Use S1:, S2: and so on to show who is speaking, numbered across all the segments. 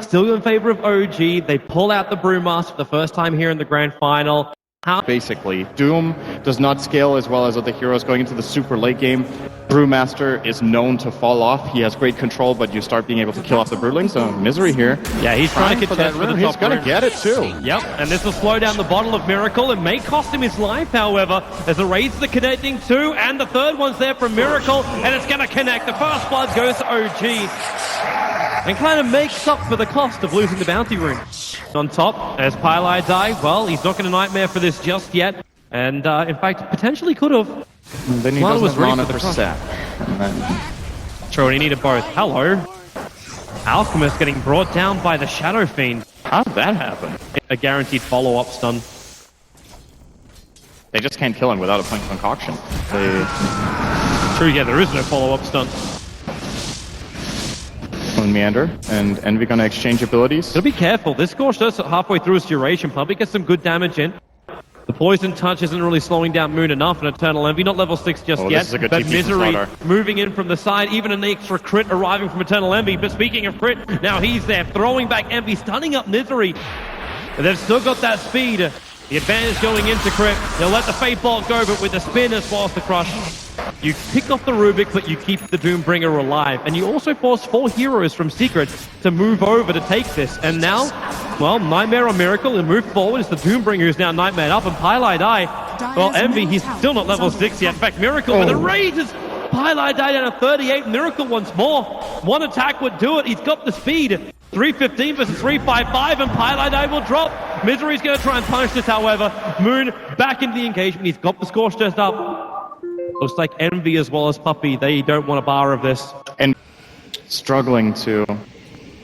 S1: still in favor of OG. They pull out the Brewmaster for the first time here in the grand final.
S2: Basically, Doom does not scale as well as other heroes going into the super late game. Brewmaster is known to fall off. He has great control, but you start being able to kill off the Brewling, so Misery here.
S1: Yeah, he's trying to contest for the top.
S2: He's going to get it too.
S1: Yep, and this will slow down the bottle of Miracle. It may cost him his life, however, as the Razors are connecting too, and the third one's there from Miracle, and it's going to connect. The first blood goes to OG, and kind of makes up for the cost of losing the bounty room. On top, as Pylai die, well, he's not going to Nightmare for this just yet, and in fact, potentially could have.
S2: And then he doesn't have mana for Sap.
S1: True, and he needed both. Hello. Alchemist getting brought down by the Shadow Fiend.
S2: How did that happen?
S1: A guaranteed follow-up stun.
S2: They just can't kill him without a point concoction.
S1: True, yeah, there is no follow-up stun.
S2: Meander and Envy gonna exchange abilities.
S1: So be careful. This Scorch does halfway through his duration. Probably gets some good damage in. The Poison Touch isn't really slowing down Moon enough, and Eternal Envy, not level 6 just yet. But Misery moving in from the side, even an extra crit arriving from Eternal Envy. But speaking of crit, now he's there, throwing back Envy, stunning up Misery. And they've still got that speed. The advantage going into crit. They'll let the Fate Bolt go, but with the spin as well as the crush. You pick off the Rubik, but you keep the Doombringer alive. And you also force 4 heroes from Secret to move over to take this. And now, well, Nightmare on Miracle and move forward. It's the Doombringer who's now Nightmare up, and Pylai die. Well, Envy, he's still not level 6 yet. In fact, Miracle with the Rages. Pylai died down at 38. Miracle once more. One attack would do it. He's got the speed. 315 versus 355, and Pylai die will drop. Misery's going to try and punish this, however. Moon back into the engagement. He's got the Scorch Test up. Looks like Envy as well as Puppey, they don't want a bar of this. And
S2: struggling to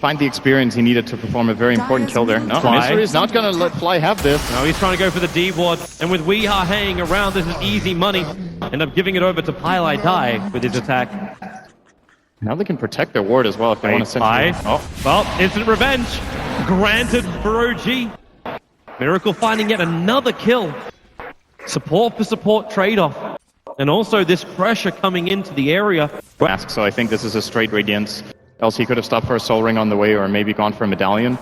S2: find the experience he needed to perform a very important kill there. No, Misery is not going to let Fly have this.
S1: No, he's trying to go for the D-ward, and with Weeha hanging around, this is easy money. End up giving it over to Pylai die with his attack.
S2: Now they can protect their ward as well if they want to send him.
S1: Oh, well, instant revenge. Granted for OG. Miracle finding yet another kill. Support for support trade-off. And also this pressure coming into the area.
S2: So I think this is a straight Radiance. Else he could have stopped for a Soul Ring on the way or maybe gone for a Medallion.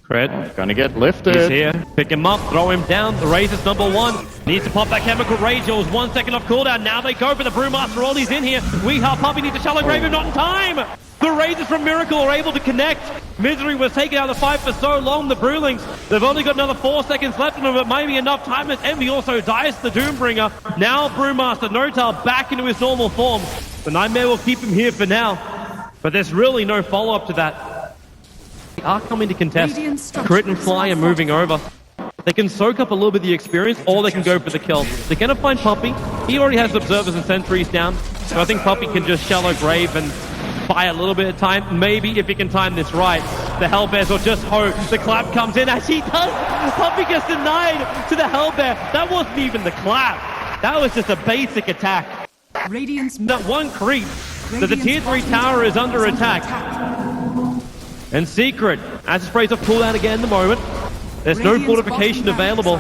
S1: Crit.
S2: Gonna get lifted.
S1: He's here. Pick him up, throw him down. The Razor's #1. Needs to pop that Chemical Rage. It was 1 second off cooldown. Now they go for the Brewmaster. All he's in here. Weeha Puppey need to Shallow Grave him, not in time. The Razors from Miracle are able to connect. Misery was taking out the fight for so long. The Brewlings, they've only got another 4 seconds left in them. It may be enough time as Envy also dies to the Doombringer. Now Brewmaster, Notal back into his normal form. The Nightmare will keep him here for now. But there's really no follow-up to that. They are coming to contest. Crit and Fly are moving over. They can soak up a little bit of the experience, or they can go for the kill. They're going to find Puppey. He already has Observers and Sentries down. So I think Puppey can just Shallow Grave and buy a little bit of time. Maybe if he can time this right. The Hellbears will just hope. The clap comes in as he does. Puppey gets denied to the Hellbear. That wasn't even the clap. That was just a basic attack. That one creep. So the tier 3 tower is under attack. And Secret, as it sprays off cooldown again in the moment. There's no fortification available.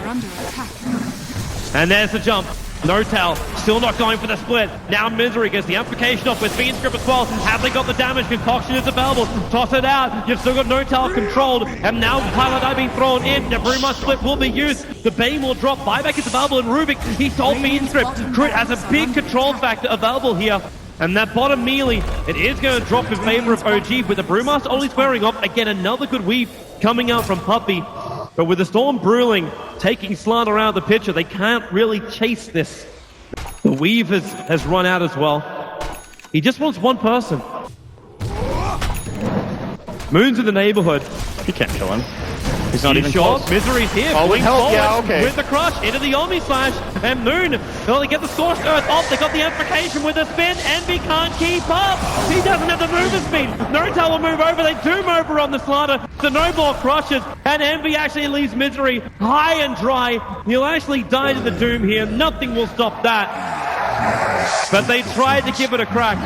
S1: And there's the jump. Notal still not going for the split. Now Misery gets the amplification off with Fiend's Grip as well. Have they got the damage? Concoction is available. Toss it out. You've still got Notal controlled. And now Pylai being thrown in. The Brewmaster split will be used. The Bane will drop. Buyback is available. And Rubik, he stole Fiend's Grip. Crit has a big control factor available here. And that bottom melee, it is going to drop in favor of OG, with the Brewmaster only squaring off. Again, another good weave coming out from Puppey. But with the Storm Brewling taking Slant around the picture, they can't really chase this. The weave has run out as well. He just wants one person. Moon's in the neighborhood.
S2: He can't kill him. He's not even
S1: short.
S2: close.
S1: Misery's here.
S2: Oh, with help, yeah, okay.
S1: With the crush into the Omni Slash. And Moon, well, they get the Scorched Earth off. They got the amplification with the spin. Envy can't keep up. He doesn't have the movement speed. Notal will move over. They Doom over on the Slanter. The Noble crushes. And Envy actually leaves Misery high and dry. He'll actually die to the Doom here. Nothing will stop that. But they tried to give it a crack.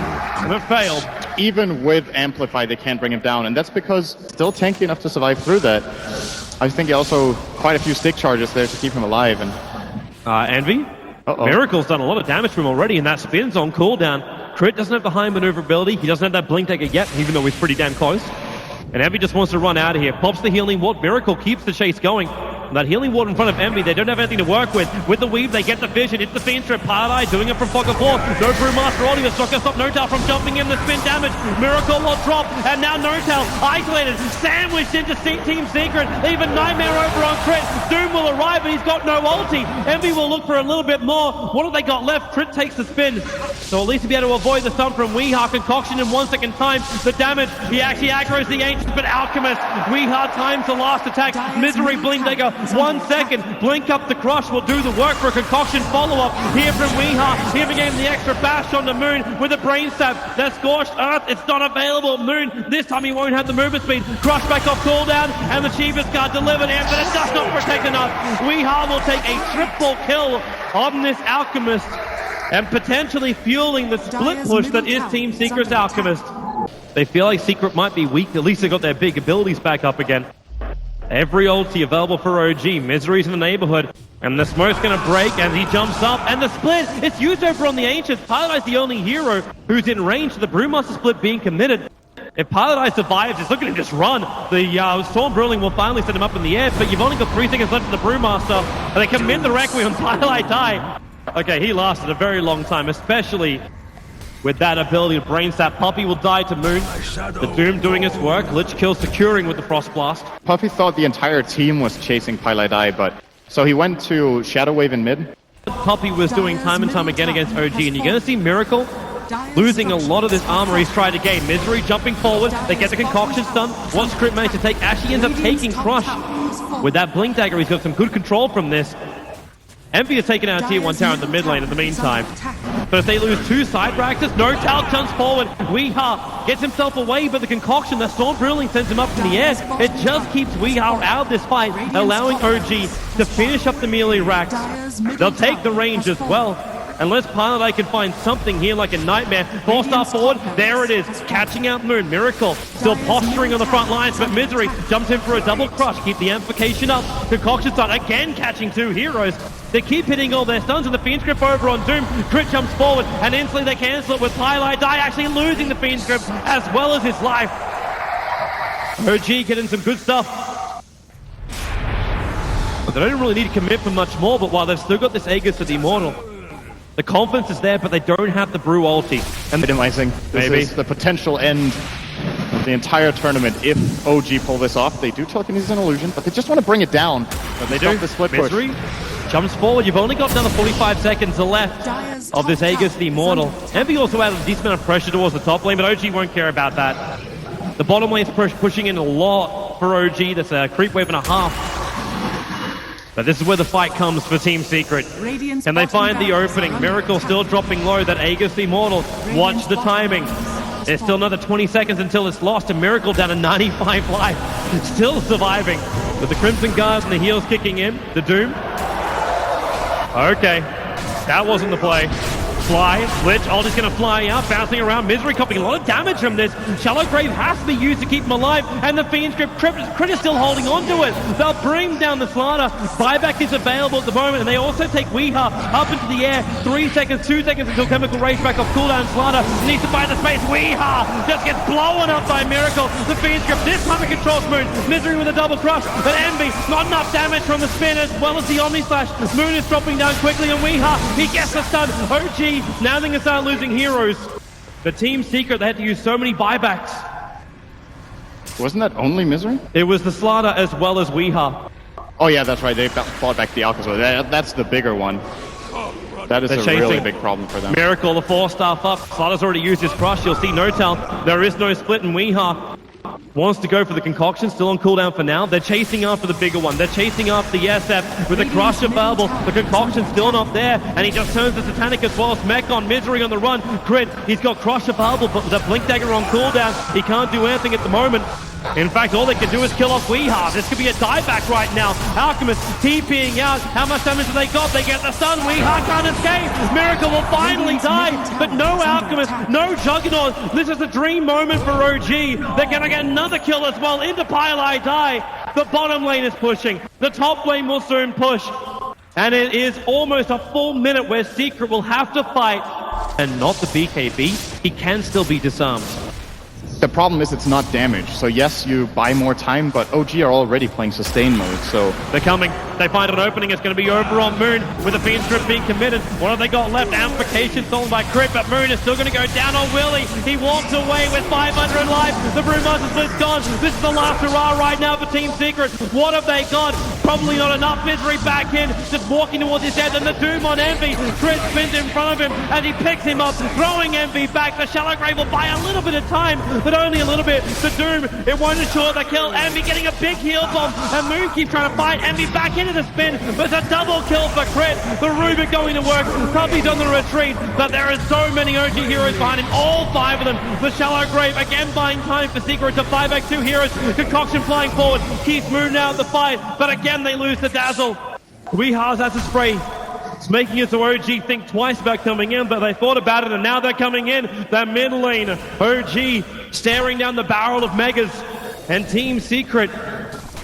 S1: And it failed.
S2: Even with Amplify, they can't bring him down. And that's because still tanky enough to survive through that. I think also quite a few stick charges there to keep him alive. And
S1: Envy? Miracle's done a lot of damage to him already, and that spin's on cooldown. Crit doesn't have the high maneuverability. He doesn't have that Blink Dagger yet, even though he's pretty damn close. And Envy just wants to run out of here. Pops the healing ward. Miracle keeps the chase going. That healing ward in front of Envy, they don't have anything to work with. With the weave, they get the vision. It's the Fiend Strip. Paradise doing it from Fog of War. No Brewmaster Rolling. It's not going to stop Notel from jumping in. The spin damage. Miracle will drop. And now Notel isolated, sandwiched into Team Secret. Even Nightmare over on Crit. Doom will arrive, but he's got no ulti. Envy will look for a little bit more. What have they got left? Crit takes the spin. So at least to be able to avoid the stun from Weehaw. Concoction in 1 second time. The damage. He actually aggroes the Ancients, but Alchemist. Weehaw times the last attack. Misery Blink Dagger. 1 second. Blink up the crush will do the work for a Concoction follow-up. Here from Weehaw. Here again the extra bash on the Moon with a brain stab. That Scorched Earth. It's not available. Moon. This time he won't have the movement speed. Crush back off cooldown. And the Cheapest card delivered in, but it does not protect enough. Weehaw will take a triple kill on this Alchemist. And potentially fueling the split push that is Team Secret's Alchemist. They feel like Secret might be weak. At least they got their big abilities back up again. Every ulti available for OG. Misery's in the neighborhood. And the smoke's going to break as he jumps up. And the split, it's used over on the Ancients. Paradise the only hero who's in range of the Brewmaster split being committed. If Paradise survives, just look at him just run. The Storm Brawling will finally set him up in the air, but you've only got 3 seconds left for the Brewmaster. And they commit the Requiem. Twilight Die. Okay, he lasted a very long time, especially with that ability to brain sap. Puppey will die to Moon. The Doom doing its work. Lich Kill securing with the Frost Blast.
S2: Puppey thought the entire team was chasing Paladai, but so he went to Shadow Wave in mid.
S1: Puppey was doing time and time again against OG, and you're going to see Miracle losing a lot of this armor he's tried to gain. Misery jumping forward. They get the Concoction stun. What's Crit managed to take? Actually ends up taking Crush. With that Blink Dagger, he's got some good control from this. Envy has taken out Tier 1 tower in the mid lane in the meantime. But if they lose 2 side Raxus, Notal jumps forward. Weehaw gets himself away, but the Concoction, that Storm Brawling sends him up in the air. It just keeps Weehaw out of this fight, allowing OG to finish up the melee Rax. They'll take the range as well. Unless Paladai can find something here like a Nightmare. 4-star forward, there it is. Catching out Moon. Miracle still posturing on the front lines, but Misery jumps in for a double crush. Keep the amplification up. Concoction start again catching 2 heroes. They keep hitting all their stuns, and the Fiend Script over on Doom. Crit jumps forward, and instantly they cancel it with Paladai actually losing the Fiend Script as well as his life. OG getting some good stuff. But they don't really need to commit for much more, but while they've still got this Aegis to the Immortal, the confidence is there, but they don't have the Brew ulti.
S2: And minimizing. This is the potential end of the entire tournament. If OG pull this off, they do telekinesis and illusion, but they just want to bring it down.
S1: But they do.
S2: The split
S1: Misery
S2: push.
S1: Jumps forward. You've only got another 45 seconds left of this Aegis the Immortal. Envy also added a decent amount of pressure towards the top lane, but OG won't care about that. The bottom lane's pushing in a lot for OG. That's a creep wave and a half. But this is where the fight comes for Team Secret. Can they find the opening? Miracle still dropping low. That Aegis the Immortal. Watch the timing. There's still another 20 seconds until it's lost. And Miracle down to 95 life. Still surviving. With the Crimson Guards and the heals kicking in. The Doom. Okay. That wasn't the play. Fly, Lich, all just going to fly out, bouncing around. Misery copying a lot of damage from this. Shallow Grave has to be used to keep him alive, and the Fiend Script Crit is still holding on to it. They'll bring down the Slaughter. Buyback is available at the moment, and they also take Weehaw up into the air. 3 seconds, 2 seconds until Chemical Rage back off cooldown. Slaughter needs to find the space. Weehaw just gets blown up by Miracle. The Fiend Script this time it controls Moon. Misery with a double crush, but Envy, not enough damage from the spin as well as the Omni Slash. Moon is dropping down quickly, and Weehaw, he gets the stun. OG now they can start losing heroes. The Team Secret, they had to use so many buybacks.
S2: Wasn't that only Misery?
S1: It was the Slaughter as well as Weehaw.
S2: Oh yeah, that's right. They fought back the Alchemist. That's the bigger one. That is a really big problem for them.
S1: Miracle, the 4-star up. Slaughter's already used his crush. You'll see Notal. There is no split, and Weehaw wants to go for the Concoction, still on cooldown for now. They're chasing after the bigger one. They're chasing after the SF with the crush available. The Concoction's still not there, and he just turns the Satanic as well as Mech on Misery on the run. Crit, he's got crush available, but the Blink Dagger on cooldown, he can't do anything at the moment. In fact, all they can do is kill off Weehaw. This could be a dieback right now. Alchemist TPing out. How much damage have they got? They get the stun. Weehaw can't escape. Miracle will finally die, but no Alchemist, no Juggernaut. This is a dream moment for OG. They're going to get another kill as well into Pile Die. The bottom lane is pushing. The top lane will soon push. And it is almost a full minute where Secret will have to fight. And not the BKB. He can still be disarmed.
S2: The problem is it's not damage. So yes, you buy more time, but OG are already playing sustain mode, so...
S1: They're coming. They find an opening. It's going to be over on Moon with the Fiend Strip being committed. What have they got left? Amplification stolen by Crit, but Moon is still going to go down on Willie. He walks away with 500 life. The Brewmaster split's gone. This is the last hurrah right now for Team Secret. What have they got? Probably not enough. Misery back in, just walking towards his head, and the Doom on Envy. Crit spins in front of him as he picks him up, throwing Envy back. The Shallow Grave will buy a little bit of time, but only a little bit. The Doom, it won't ensure the kill. Envy getting a big heal bomb, and Moon keeps trying to fight Envy back into the spin, but it's a double kill for Crit. The Rubik going to work. Puppy's on the retreat, but there are so many OG heroes behind him, all 5 of them. The Shallow Grave again buying time for Secret to 5x2 heroes. Concoction flying forward, keeps Moon out of the fight, but again they lose to Dazzle. Weeha's as a spray. It's making it so OG think twice about coming in, but they thought about it and now they're coming in. The mid lane, OG staring down the barrel of Megas, and Team Secret,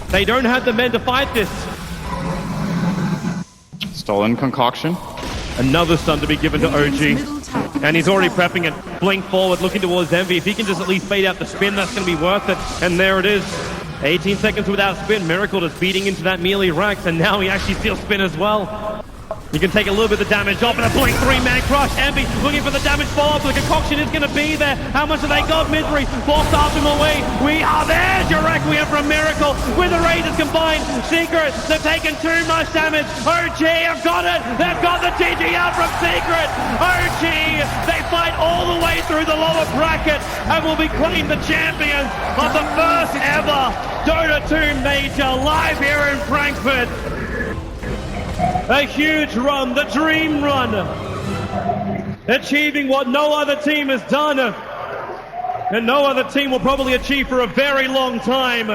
S1: they don't have the men to fight this.
S2: Stolen Concoction.
S1: Another stun to be given to OG. And he's already prepping it. Blink forward, looking towards Envy. If he can just at least fade out the spin, that's going to be worth it. And there it is. 18 seconds without spin. Miracle just beating into that melee Rax, and now he actually steals spin as well. You can take a little bit of the damage off, and a Blink 3-man crush. Envy looking for the damage follow-up. The Concoction is going to be there. How much have they got? Misery forced after him away. We are there. Direct Requiem from Miracle with the Razors combined. Secret, they've taken too much damage. OG have got it. They've got the GG out from Secret. OG, they fight all the way through the lower bracket and will be claimed the champions of the first ever Dota 2 Major live here in Frankfurt. A huge run, the dream run, achieving what no other team has done, and no other team will probably achieve for a very long time.